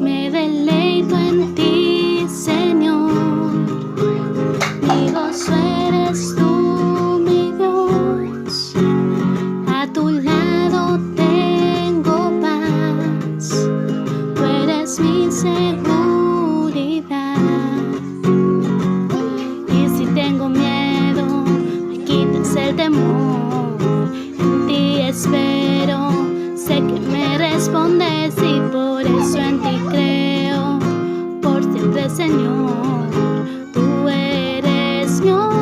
Me deleito en ti, Señor, mi gozo eres tú, mi Dios. A tu lado tengo paz, tú eres mi seguridad. Y si tengo miedo, me quitas el temor. En ti espero, sé que me respondes y por eso en ti creo. Por siempre, Señor, tú eres mi hogar,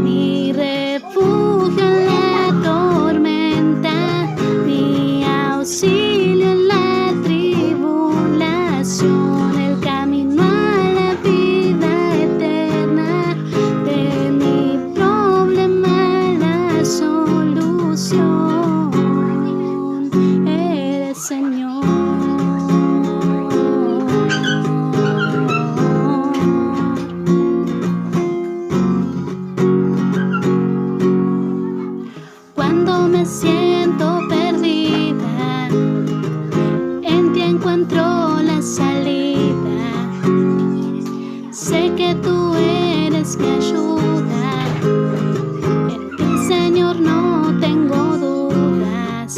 mi refugio en la tormenta, mi auxilio en la tribulación, el camino a la vida eterna, de mi problema la solución, eres Señor. Cuando me siento perdida, en ti encuentro la salida. Sé que tú eres mi ayuda, en ti, Señor, no tengo dudas.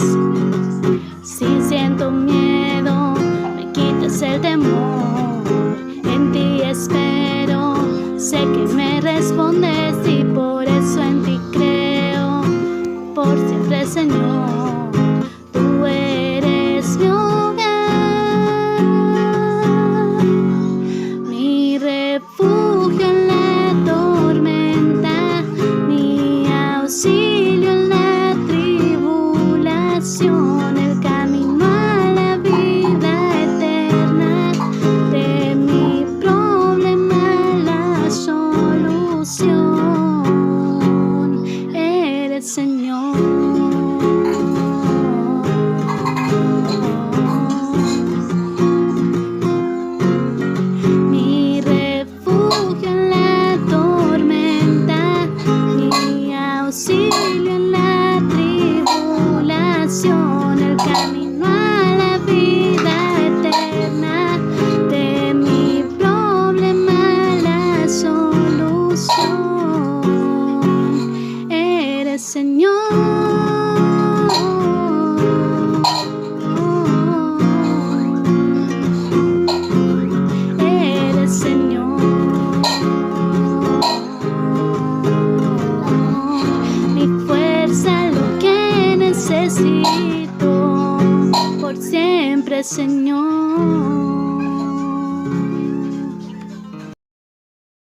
Si siento miedo, me quitas el temor. En ti espero, sé que me respondes y por eso en ti creo. Por siempre, Señor, tú eres mi hogar, mi refugio en la tormenta, mi auxilio en la tribulación, el camino a la vida eterna, de mi problema la solución, eres Señor. Mi refugio en la tormenta, mi auxilio en la tribulación, el camino a la vida eterna, de mi problema la solución, eres Señor. Eres Señor, mi fuerza, lo que necesito, por siempre, Señor.